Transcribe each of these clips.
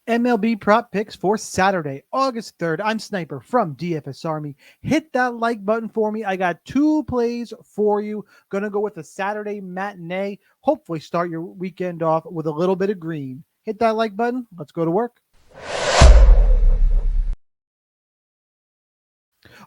MLB prop picks for Saturday, August 3rd. I'm Sniper from DFS Army. Hit that like button for me. I got two plays for you. Gonna go with a Saturday matinee. Hopefully, start your weekend off with a little bit of green. Hit that like button. Let's go to work.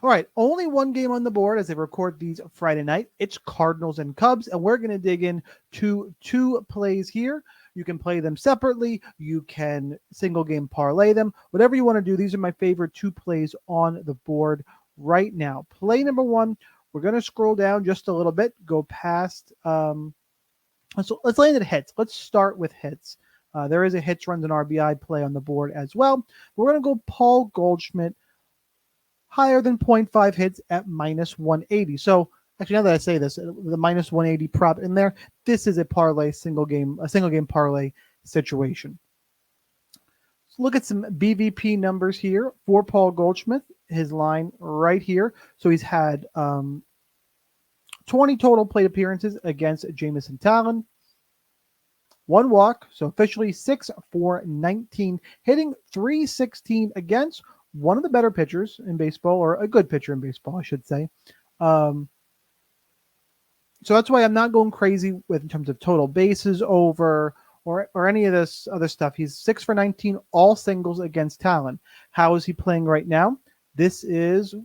All right, only one game on the board as I record these Friday night. It's Cardinals and Cubs, and we're going to dig in to two plays here. You can play them separately. You can single game parlay them. Whatever you want to do. These are my favorite two plays on the board right now. Play number one, we're going to scroll down just a little bit, go past. So let's land at hits. Let's start with hits. There is a hits, runs, and RBI play on the board as well. We're going to go Paul Goldschmidt higher than 0.5 hits at minus 180. So actually, now that I say this, the minus 180 prop in there, this is a parlay a single game parlay situation. Let's look at some BVP numbers here for Paul Goldschmidt. His line right here. So he's had 20 total plate appearances against Jamison Talon. One walk, so officially 6 for 19, hitting 316 against one of the better pitchers in baseball, or a good pitcher in baseball, I should say. So that's why I'm not going crazy with in terms of total bases over or any of this other stuff. He's 6 for 19, all singles against Talon. How is he playing right now? This is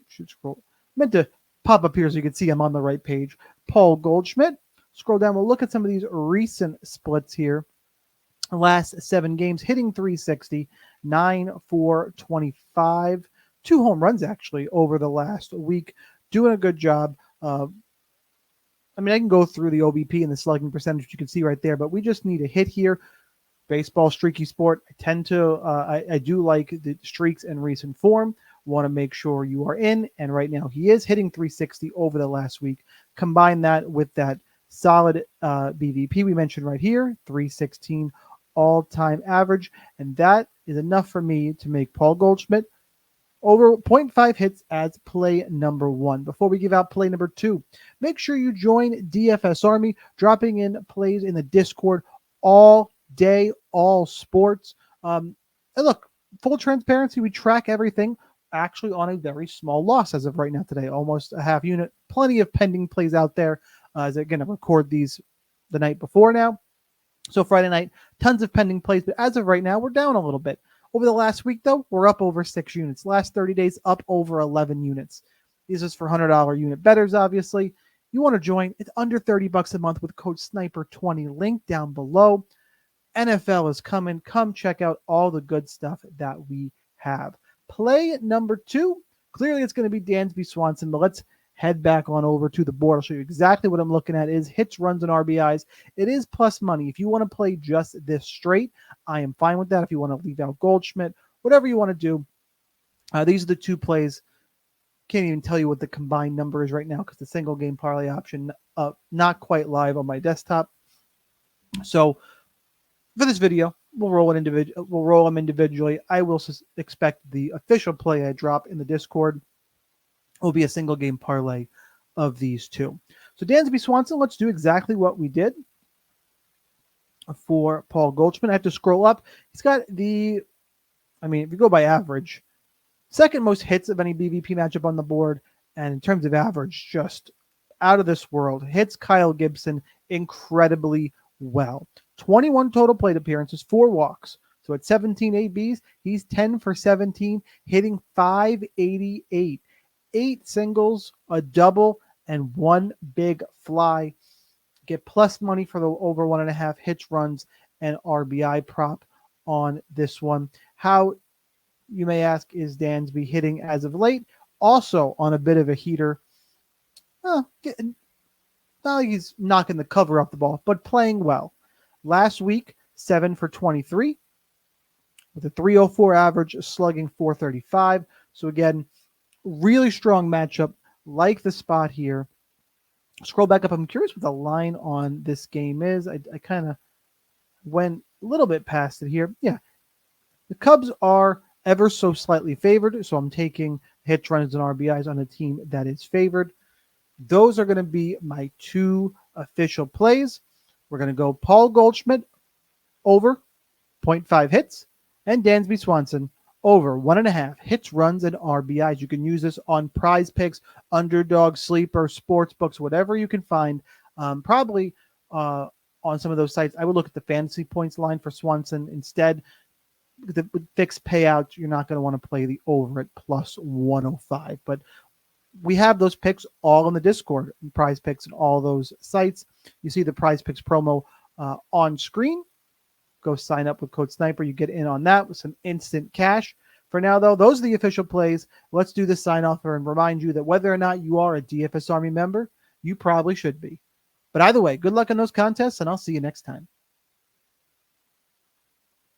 meant to pop up here so you can see I'm on the right page. Paul Goldschmidt. Scroll down. We'll look at some of these recent splits here. Last 7 games, hitting 360, 9 for 25, 2 home runs actually over the last week. Doing a good job. I can go through the OBP and the slugging percentage you can see right there, but we just need a hit here. Baseball, streaky sport. I do like the streaks in recent form. Want to make sure you are in, and right now he is hitting 360 over the last week. Combine that with that solid BVP we mentioned right here, 316 all-time average, and that is enough for me to make Paul Goldschmidt over 0.5 hits as play number 1. Before we give out play number 2, make sure you join DFS Army, dropping in plays in the Discord all day, all sports. And look, full transparency, we track everything actually on a very small loss as of right now today, almost a half unit. Plenty of pending plays out there. As I'm going to record these the night before now. So Friday night, tons of pending plays, but as of right now, we're down a little bit. Over the last week, though, we're up over 6 units. Last 30 days, up over 11 units. This is for $100 unit bettors, obviously. You want to join? It's under $30 a month with code SNIPER20. Link down below. NFL is coming. Come check out all the good stuff that we have. Play number 2. Clearly, it's going to be Dansby Swanson, but let's head back on over to the board. I'll show you exactly what I'm looking at. Is hits, runs, and RBIs. It is plus money. If you want to play just this straight, I am fine with that. If you want to leave out Goldschmidt, whatever you want to do, these are the two plays. Can't even tell you what the combined number is right now because the single game parlay option not quite live on my desktop. So for this video, we'll roll them individually. I will expect the official play I drop in the Discord will be a single game parlay of these two. So Dansby Swanson, let's do exactly what we did for Paul Goldschmidt. I have to scroll up. He's got if you go by average, second most hits of any BVP matchup on the board. And in terms of average, just out of this world. Hits Kyle Gibson incredibly well. 21 total plate appearances, 4 walks. So at 17 ABs, he's 10 for 17, hitting 588. 8 singles, a double, and 1 big fly. Get plus money for the over 1.5 hits, runs, and RBI prop on this one. How, you may ask, is Dansby hitting as of late? Also on a bit of a heater. Not like he's knocking the cover off the ball, but playing well. Last week, 7 for 23 with a 304 average, slugging 435. So again, really strong matchup, like the spot here. Scroll back up. I'm curious what the line on this game is. I kind of went a little bit past it here. Yeah, the Cubs are ever so slightly favored, so I'm taking hits, runs, and RBIs on a team that is favored. Those are going to be my 2 official plays. We're going to go Paul Goldschmidt over 0.5 hits And Dansby Swanson over 1.5 hits, runs, and RBIs. You can use this on Prize Picks, Underdog, Sleeper, Sports Books, whatever you can find. Probably on some of those sites, I would look at the fantasy points line for Swanson instead. With fixed payouts, you're not going to want to play the over at plus 105. But we have those picks all in the Discord, Prize Picks, and all those sites. You see the Prize Picks promo on screen. Go sign up with Code Sniper. You get in on that with some instant cash. For now, though, those are the official plays. Let's do the sign off and remind you that whether or not you are a DFS Army member, you probably should be. But either way, good luck in those contests, and I'll see you next time.